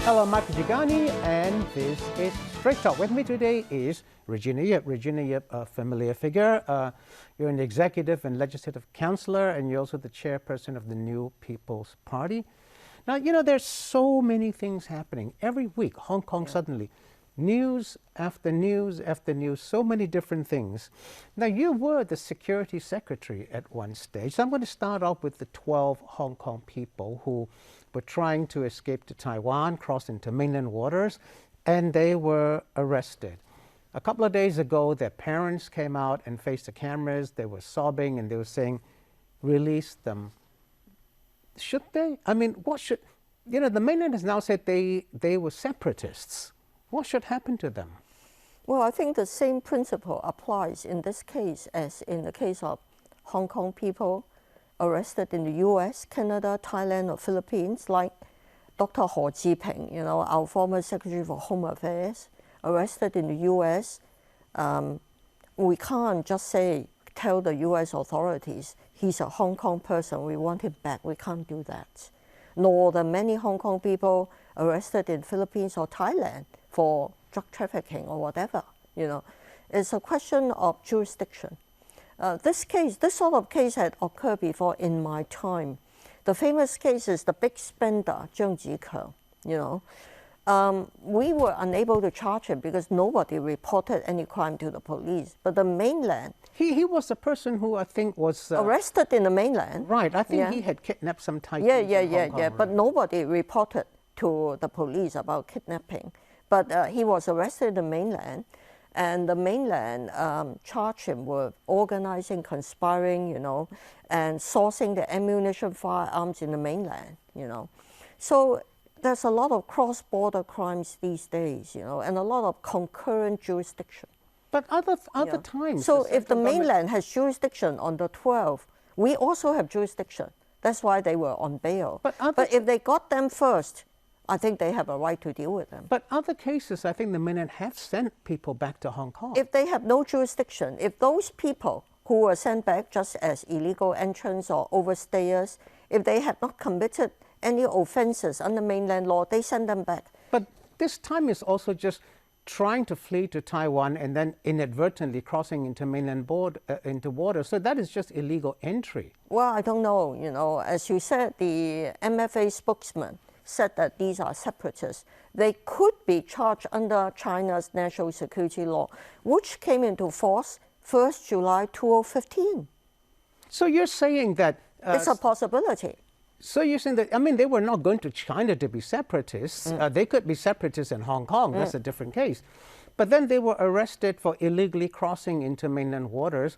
Hello, Michael Gigani, and this is Straight Talk. With me today is Regina Yip. Regina Yip, a familiar figure. You're an executive and legislative counselor, and you're also the chairperson of the New People's Party. Now, you know, there's so many things happening. Every week, Hong Kong suddenly, news after news after news, so many different things. Now, you were the security secretary at one stage. So I'm going to start off with the 12 Hong Kong people who were trying to escape to Taiwan, cross into mainland waters, and they were arrested. A couple of days ago, their parents came out and faced the cameras. They were sobbing and they were saying, release them. Should they? I mean, what should, you know, the mainland has now said they were separatists. What should happen to them? Well, I think the same principle applies in this case as in the case of Hong Kong people arrested in the US, Canada, Thailand, or Philippines, like Dr. He Zhiping, you know, our former Secretary for Home Affairs, arrested in the US. We can't just tell the US authorities, he's a Hong Kong person, we want him back. We can't do that. Nor the many Hong Kong people arrested in Philippines or Thailand for drug trafficking or whatever, you know. It's a question of jurisdiction. This sort of case had occurred before in my time. The famous case is the big spender, Zheng Jikeng, you know. We were unable to charge him because nobody reported any crime to the police. But the mainland... He was the person who I think was... arrested in the mainland. Right, I think he had kidnapped some Thai Yeah, right. But nobody reported to the police about kidnapping. But he was arrested in the mainland, and the mainland charged him with organizing, conspiring, you know, and sourcing the ammunition, firearms in the mainland, you know. So there's a lot of cross-border crimes these days, you know, and a lot of concurrent jurisdiction. But other times... So if the mainland has jurisdiction on the 12, we also have jurisdiction. That's why they were on bail. But if they got them first, I think they have a right to deal with them. But other cases, I think the mainland have sent people back to Hong Kong. If they have no jurisdiction, if those people who were sent back just as illegal entrants or overstayers, if they have not committed any offenses under mainland law, they send them back. But this time is also just trying to flee to Taiwan and then inadvertently crossing into mainland into water. So that is just illegal entry. Well, I don't know. You know, as you said, the MFA spokesman said that these are separatists. They could be charged under China's national security law, which came into force 1st July 2015. So you're saying that... it's a possibility. So you're saying that, I mean, they were not going to China to be separatists. They could be separatists in Hong Kong. That's a different case. But then they were arrested for illegally crossing into mainland waters.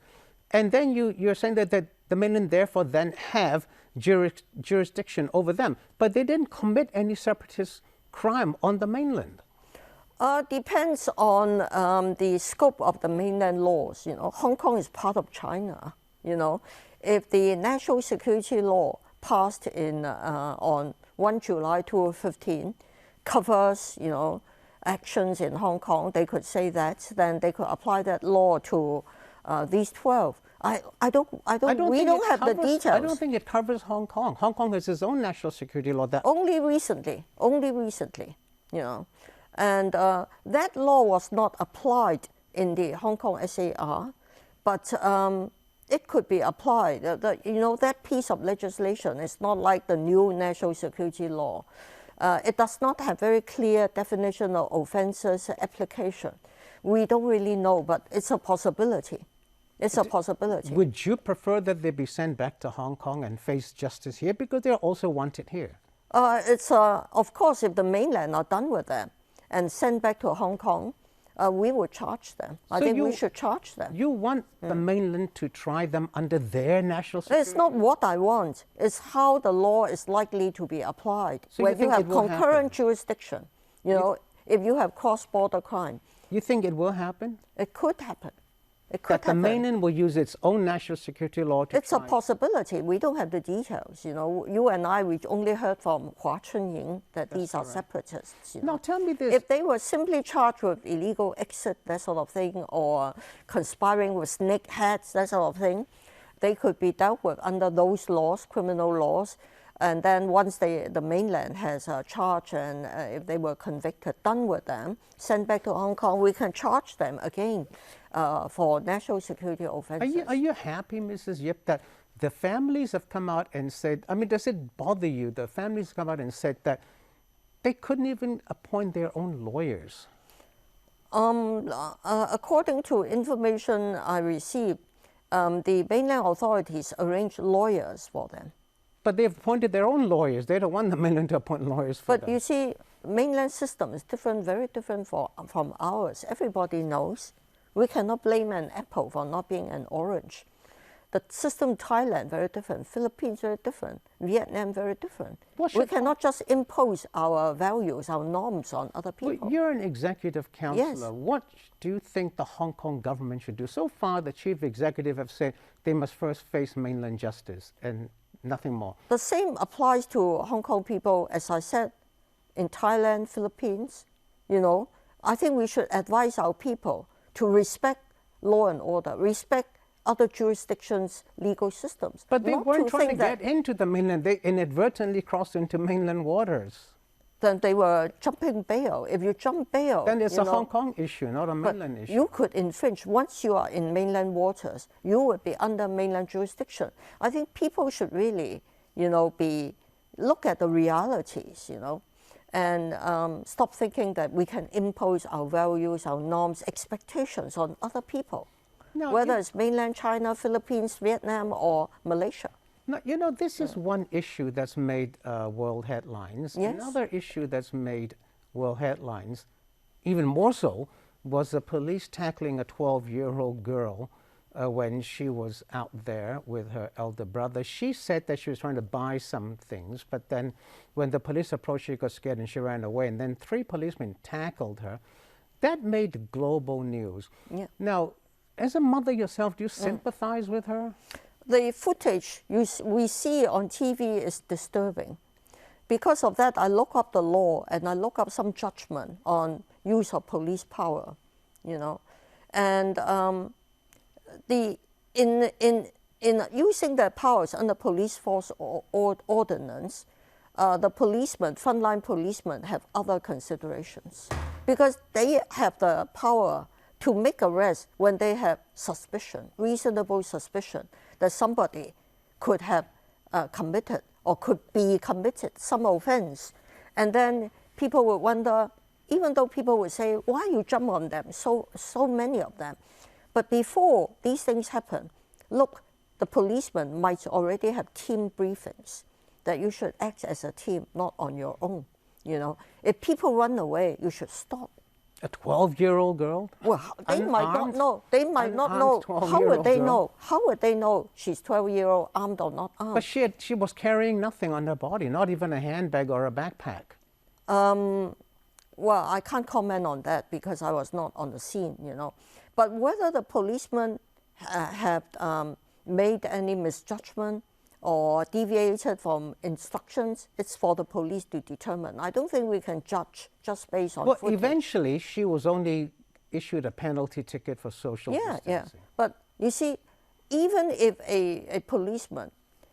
And then you're saying that the mainland therefore then have jurisdiction over them. But they didn't commit any separatist crime on the mainland. Depends on the scope of the mainland laws. You know, Hong Kong is part of China. You know, if the national security law passed in on 1 July 2015 covers, you know, actions in Hong Kong, they could say that. Then they could apply that law to these 12. We don't have the details. I don't think it covers Hong Kong. Hong Kong has its own national security law. That only recently, you know, and that law was not applied in the Hong Kong SAR, but it could be applied. You know, that piece of legislation is not like the new national security law. It does not have very clear definition of offences application. We don't really know, but it's a possibility. It's a possibility. Would you prefer that they be sent back to Hong Kong and face justice here? Because they're also wanted here. Of course, if the mainland are done with them and sent back to Hong Kong, we would charge them. I think we should charge them. You want the mainland to try them under their national security? It's not what I want. It's how the law is likely to be applied. So where you have concurrent jurisdiction, you know, if you have cross-border crime. You think it will happen? It could happen. It could happen. The mainland will use its own national security law to It's a possibility. We don't have the details. You know, you and I, we only heard from Hua Chunying that these are separatists. You know. Now tell me this. If they were simply charged with illegal exit, that sort of thing, or conspiring with snakeheads, that sort of thing, they could be dealt with under those laws, criminal laws. And then once the mainland has a charge, and if they were convicted, done with them, sent back to Hong Kong, we can charge them again for national security offenses. Are you happy, Mrs. Yip, that the families have come out and said, I mean, does it bother you, the families come out and said that they couldn't even appoint their own lawyers? According to information I received, the mainland authorities arranged lawyers for them. But they've appointed their own lawyers. They don't want the mainland to appoint lawyers for them. But you see, mainland system is different, very different from ours. Everybody knows. We cannot blame an apple for not being an orange. The system in Thailand, very different. Philippines, very different. Vietnam, very different. We cannot just impose our values, our norms on other people. Well, you're an executive counselor. Yes. What do you think the Hong Kong government should do? So far, the chief executive have said they must first face mainland justice and nothing more. The same applies to Hong Kong people, as I said, in Thailand, Philippines. You know, I think we should advise our people to respect law and order, respect other jurisdictions' legal systems. But they weren't trying to get into the mainland. They inadvertently crossed into mainland waters. Then they were jumping bail. If you jump bail, then it's a Hong Kong issue, not a mainland issue. You could infringe. Once you are in mainland waters, you would be under mainland jurisdiction. I think people should really, you know, look at the realities, you know, and stop thinking that we can impose our values, our norms, expectations on other people. No, whether it's mainland China, Philippines, Vietnam, or Malaysia. No, you know, this is one issue that's made world headlines. Yes. Another issue that's made world headlines, even more so, was the police tackling a 12-year-old girl when she was out there with her elder brother. She said that she was trying to buy some things, but then when the police approached, she got scared and she ran away. And then 3 policemen tackled her. That made global news. Yeah. Now, as a mother yourself, do you sympathize with her? The footage we see on TV is disturbing. Because of that, I look up the law and I look up some judgment on use of police power, you know. And in using their powers under police force ordinance, the policemen, frontline policemen, have other considerations because they have the power to make arrests when they have suspicion, reasonable suspicion, that somebody could have committed or could be committed some offense. And then people would wonder, even though people would say, why you jump on them, so many of them. But before these things happen, look, the policemen might already have team briefings that you should act as a team, not on your own. You know, if people run away, you should stop. A 12-year-old girl? Well, they might not know. They might not know. How would they know? How would they know she's 12-year-old, armed or not armed? But she was carrying nothing on her body, not even a handbag or a backpack. Well, I can't comment on that because I was not on the scene, you know. But whether the policemen have made any misjudgment or deviated from instructions, it's for the police to determine. I don't think we can judge just based on footage. Eventually, she was only issued a penalty ticket for social distancing. Yeah. But you see, even if a policeman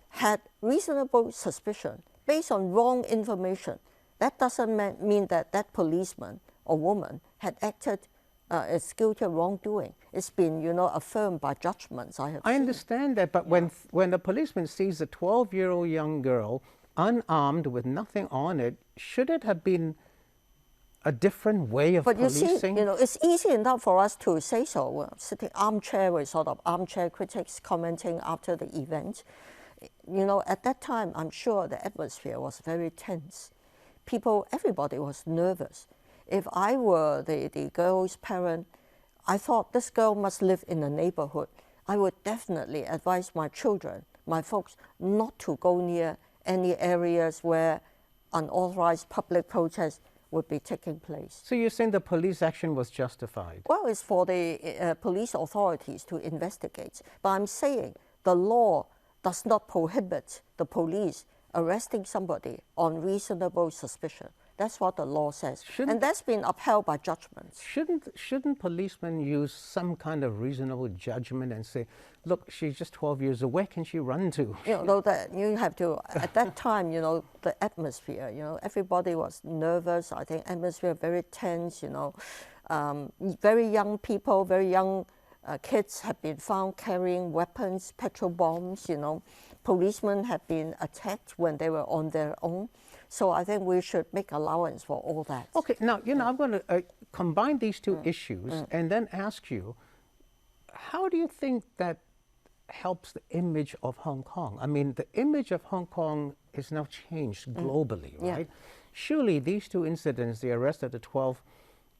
had reasonable suspicion based on wrong information, that doesn't mean that that policeman or woman had acted as guilty of wrongdoing. It's been, you know, affirmed by judgments I have seen. Understand that, but when a policeman sees a 12-year-old young girl unarmed with nothing on it, should it have been a different way of policing? But you see, you know, it's easy enough for us to say so. We're sitting armchair with sort of armchair critics commenting after the event. You know, at that time, I'm sure the atmosphere was very tense. Everybody was nervous. If I were the girl's parent, I thought this girl must live in the neighborhood. I would definitely advise my children, my folks, not to go near any areas where unauthorized public protests would be taking place. So you're saying the police action was justified? Well, it's for the police authorities to investigate. But I'm saying the law does not prohibit the police arresting somebody on reasonable suspicion. That's what the law says. And that's been upheld by judgments. Shouldn't policemen use some kind of reasonable judgment and say, look, she's just 12 years old, where can she run to? That you have to, at that time, the atmosphere, everybody was nervous. I think atmosphere very tense, very young people, very young kids have been found carrying weapons, petrol bombs, Policemen have been attacked when they were on their own. So I think we should make allowance for all that. Okay, now, I'm going to combine these two issues and then ask you, how do you think that helps the image of Hong Kong? I mean, the image of Hong Kong is now changed globally, right? Yeah. Surely these two incidents, the arrest of the 12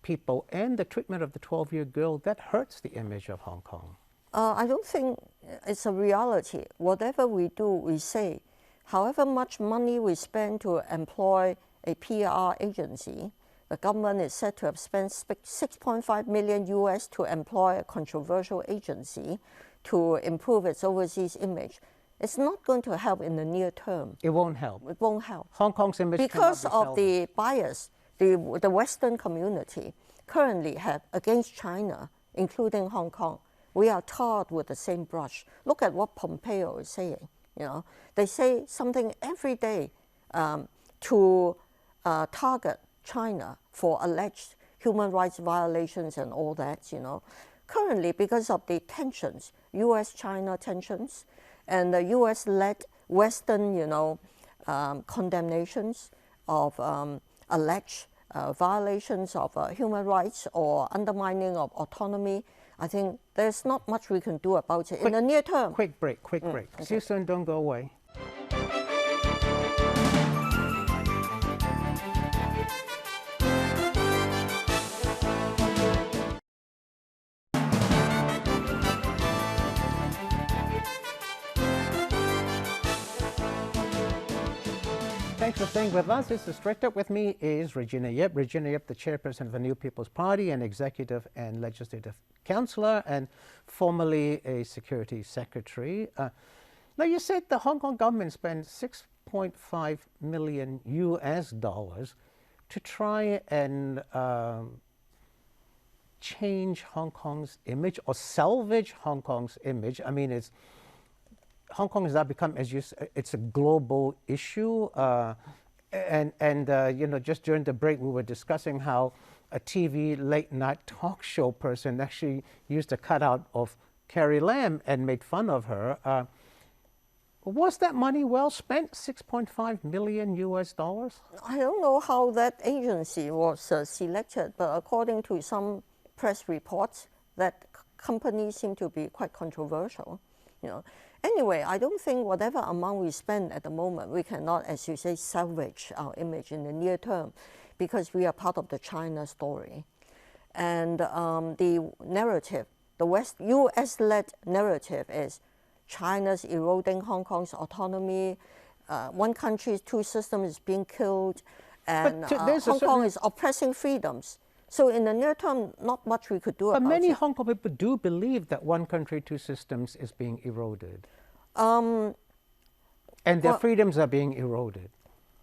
people and the treatment of the 12-year girl, that hurts the image of Hong Kong. I don't think it's a reality. Whatever we do, we say. However much money we spend to employ a PR agency, the government is said to have spent $6.5 million US to employ a controversial agency to improve its overseas image. It's not going to help in the near term. It won't help. It won't help. Hong Kong's image because of the bias the Western community currently have against China, including Hong Kong. We are tarred with the same brush. Look at what Pompeo is saying. They say something every day to target China for alleged human rights violations and all that. Currently, because of the tensions, U.S.-China tensions, and the U.S.-led Western, condemnations of alleged violations of human rights or undermining of autonomy, I think there's not much we can do about it in the near term. Quick break. Okay. See you soon, don't go away. Thanks for staying with us. This is Straight Up. With me is Regina Yip. Regina Yip, the chairperson of the New People's Party, an executive and legislative councillor, and formerly a security secretary. Now, you said the Hong Kong government spent $6.5 million US to try and change Hong Kong's image or salvage Hong Kong's image. I mean, Hong Kong has now become, as you say, it's a global issue. Just during the break, we were discussing how a TV late-night talk show person actually used a cutout of Carrie Lam and made fun of her. Was that money well spent, $6.5 million US? I don't know how that agency was selected, but according to some press reports, that company seemed to be quite controversial. Anyway, I don't think whatever amount we spend at the moment, we cannot, as you say, salvage our image in the near term, because we are part of the China story. And the narrative, the US-led narrative is China's eroding Hong Kong's autonomy, one country, two systems is being killed, and Hong Kong is oppressing freedoms. So in the near term, not much we could do about it. But many Hong Kong people do believe that one country, two systems is being eroded. And their freedoms are being eroded.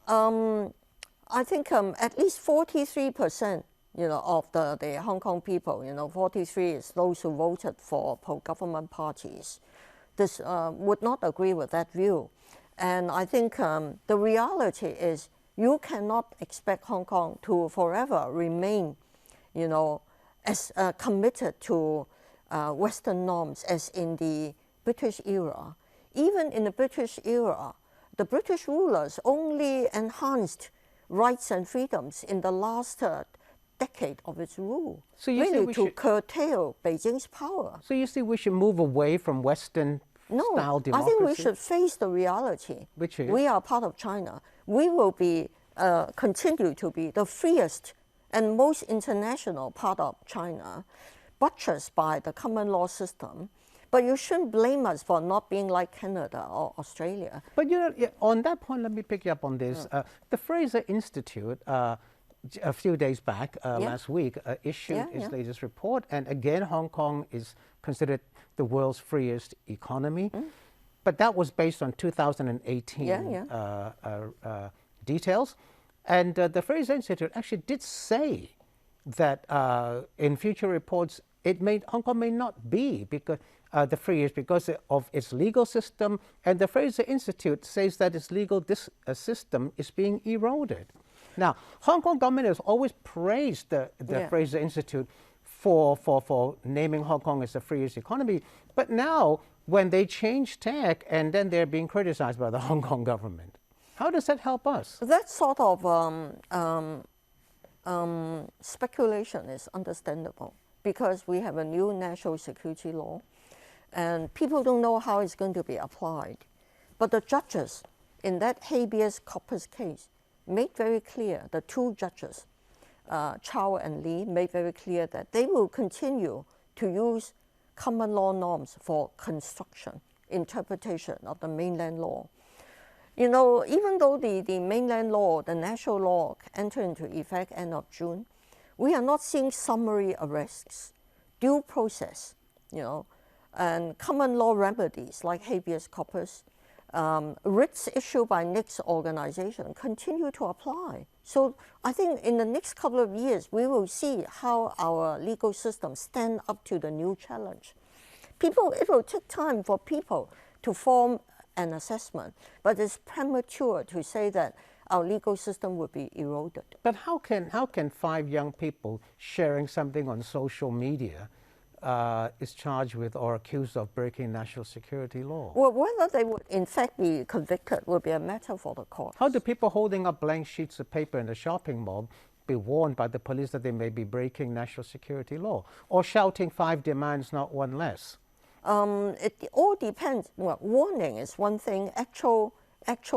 I think at least 43%, of the Hong Kong people, 43 is those who voted for pro-government parties. This would not agree with that view. And I think the reality is you cannot expect Hong Kong to forever remain as committed to Western norms as in the British era. Even in the British era, the British rulers only enhanced rights and freedoms in the last decade of its rule, so really to curtail Beijing's power. So you see we should move away from Western-style democracy? I think we should face the reality. Which is? We are part of China. We will be continue to be the freest and most international part of China, buttressed by the common law system. But you shouldn't blame us for not being like Canada or Australia. But on that point, let me pick you up on this. The Fraser Institute, a few days back, last week, issued its latest report. And again, Hong Kong is considered the world's freest economy. But that was based on 2018 details. And the Fraser Institute actually did say that in future reports, Hong Kong may not be because the freest because of its legal system, and the Fraser Institute says that its legal system is being eroded. Now, Hong Kong government has always praised the Fraser Institute for naming Hong Kong as the freest economy, but now when they change tack and then they're being criticized by the Hong Kong government, how does that help us? That sort of speculation is understandable because we have a new national security law and people don't know how it's going to be applied. But the judges in that habeas corpus case made very clear, the two judges, Chow and Lee, made very clear that they will continue to use common law norms for construction, interpretation of the mainland law. You know, even though the mainland law, the national law, entered into effect end of June, we are not seeing summary arrests, due process, you know, and common law remedies like habeas corpus, writs issued by NICS organization continue to apply. So I think in the next couple of years, we will see how our legal system stand up to the new challenge. It will take time for people to form an assessment, but it's premature to say that our legal system would be eroded. But how can 5 young people sharing something on social media is charged with or accused of breaking national security law? Well, whether they would in fact be convicted will be a matter for the court. How do people holding up blank sheets of paper in a shopping mall be warned by the police that they may be breaking national security law or shouting 5 demands, not 1 less? It all depends. Well, warning is one thing, actual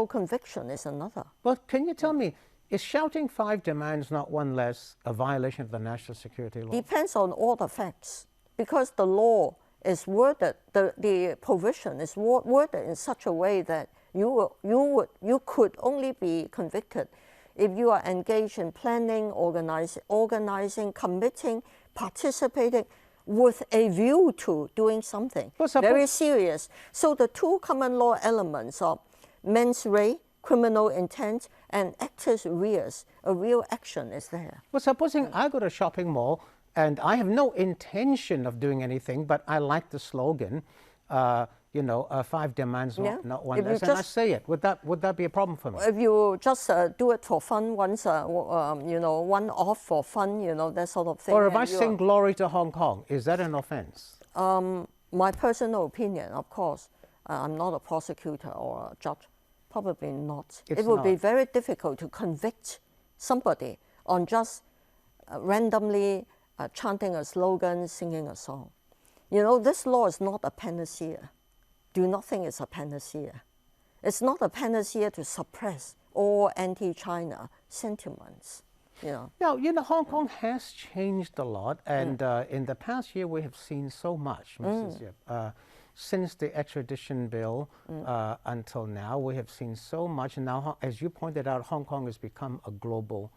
conviction is another. But can you tell me, is shouting 5 demands, not 1 less, a violation of the national security law? Depends on all the facts, because the law is worded, the provision is worded in such a way that you could only be convicted if you are engaged in planning, organizing, committing, participating, with a view to doing something very serious. So the 2 common law elements of mens rea, criminal intent, and actus reus, a real action is there. Well, supposing I go to a shopping mall and I have no intention of doing anything, but I like the slogan, 5 demands, not 1 less, and I say it. Would that be a problem for me? If you just do it for fun once, one off for fun, that sort of thing. Or if I sing Glory to Hong Kong, is that an offense? My personal opinion, of course, I'm not a prosecutor or a judge, probably not. It would be very difficult to convict somebody on just randomly chanting a slogan, singing a song. This law is not a panacea. Do not think it's a panacea. It's not a panacea to suppress all anti-China sentiments. Now, Hong Kong has changed a lot, and in the past year we have seen so much, Mrs. Yip. Since the extradition bill until now, we have seen so much. Now, as you pointed out, Hong Kong has become a global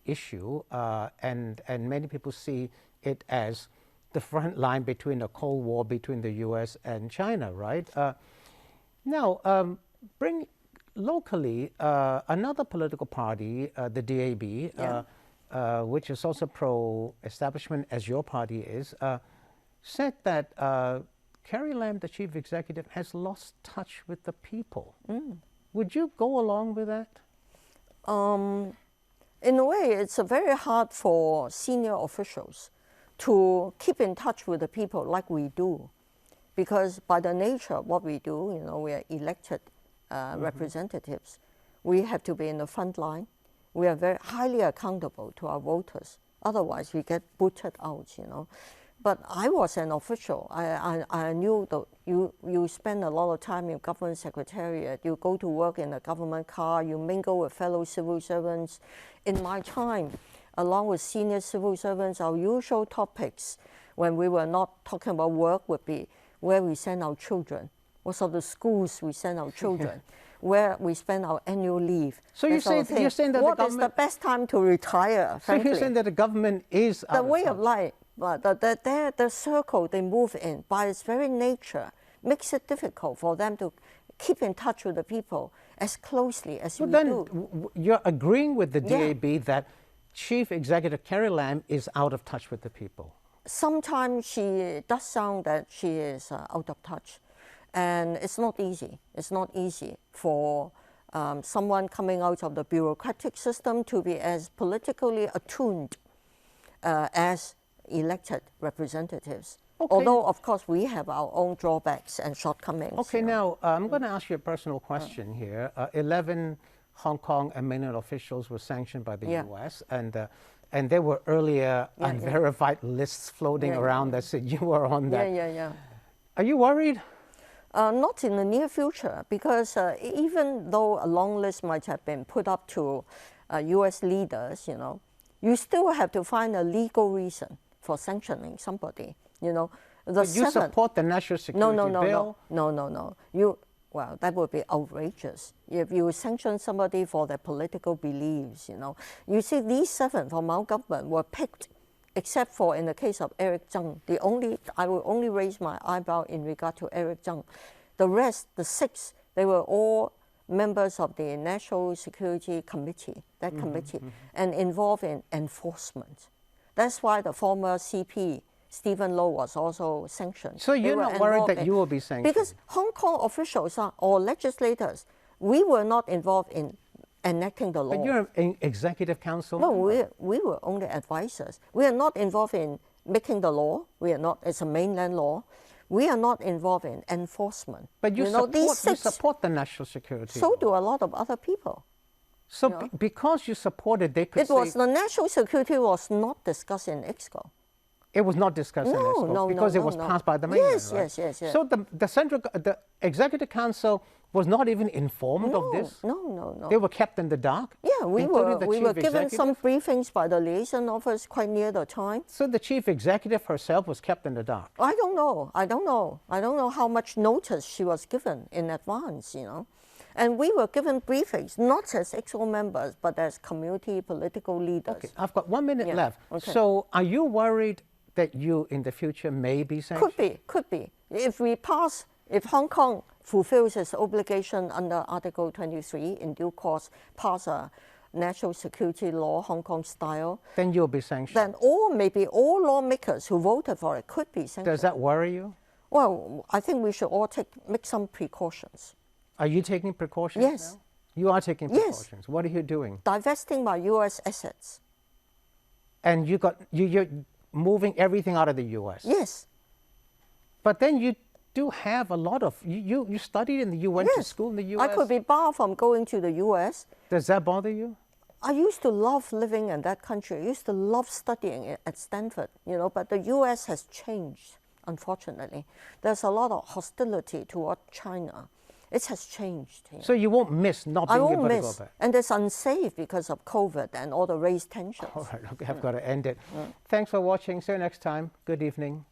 issue, and many people see it as the front line between a Cold War between the U.S. and China, right? Now, bring locally another political party, the DAB, which is also pro-establishment, as your party is, said that Carrie Lam, the chief executive, has lost touch with the people. Would you go along with that? In a way, it's very hard for senior officials to keep in touch with the people like we do, because by the nature of what we do, we are elected representatives. We have to be in the front line. We are very highly accountable to our voters. Otherwise, we get booted out, But I was an official. I knew that you spend a lot of time in government secretariat. You go to work in a government car. You mingle with fellow civil servants. In my time, along with senior civil servants, our usual topics when we were not talking about work would be where we send our children, what sort of schools we send our children, where we spend our annual leave. So you're saying that what is the best time to retire, frankly? So you're saying that the government is the way of life, but the circle they move in, by its very nature, makes it difficult for them to keep in touch with the people as closely as Well, we then do. you're agreeing with the Yeah. DAB that Chief Executive Carrie Lam is out of touch with the people. Sometimes she does sound that she is out of touch. And it's not easy. It's not easy for someone coming out of the bureaucratic system to be as politically attuned as elected representatives. Okay. Although, of course, we have our own drawbacks and shortcomings. Okay, now I'm going to ask you a personal question here. 11 Hong Kong and mainland officials were sanctioned by the Yeah. U.S. And there were earlier Yeah, unverified lists floating Yeah, around yeah. that said you were on that. Yeah. Are you worried? Not in the near future, because even though a long list might have been put up to U.S. leaders, you still have to find a legal reason for sanctioning somebody. The But you support the national security bill? No. Well, that would be outrageous if you sanction somebody for their political beliefs. You see, these 7 from our government were picked, except for in the case of Eric Zheng. I will only raise my eyebrow in regard to Eric Zheng. The rest, the 6, they were all members of the National Security Committee, and involved in enforcement. That's why the former CP, Stephen Low, was also sanctioned. So you're not worried that you will be sanctioned? Because Hong Kong officials or legislators, we were not involved in enacting the law. But you're an executive council? No, we were only advisors. We are not involved in making the law. We are not. It's a mainland law. We are not involved in enforcement. But you support the national security So law. do a lot of other people. So because you supported, they could say... The national security was not discussed in EXCO. It was not discussed in EXCO because it was passed by the mainland, yes, right? yes. So the Executive Council was not even informed of this? No. They were kept in the dark? Yeah, we including the were chief given executive? some briefings by the liaison office quite near the time. So the chief executive herself was kept in the dark? I don't know. I don't know how much notice she was given in advance, And we were given briefings, not as EXCO members, but as community political leaders. Okay, I've got 1 minute left. Okay. So are you worried that you, in the future, may be sanctioned? Could be. If Hong Kong fulfills its obligation under Article 23, in due course, pass a national security law, Hong Kong style, then you'll be sanctioned. then maybe all lawmakers who voted for it could be sanctioned. Does that worry you? Well, I think we should all make some precautions. Are you taking precautions Yes. now? You are taking Yes. precautions. What are you doing? Divesting my U.S. assets. And you're moving everything out of the U.S.? Yes. But then you do have a lot of... You studied in the... You went to school in the U.S.? I could be barred from going to the U.S. Does that bother you? I used to love living in that country. I used to love studying at Stanford, but the U.S. has changed, unfortunately. There's a lot of hostility toward China. It has changed. So you won't miss not being able to go back? And it's unsafe because of COVID and all the race tensions. All right, okay, I've got to end it. Thanks for watching. See you next time. Good evening.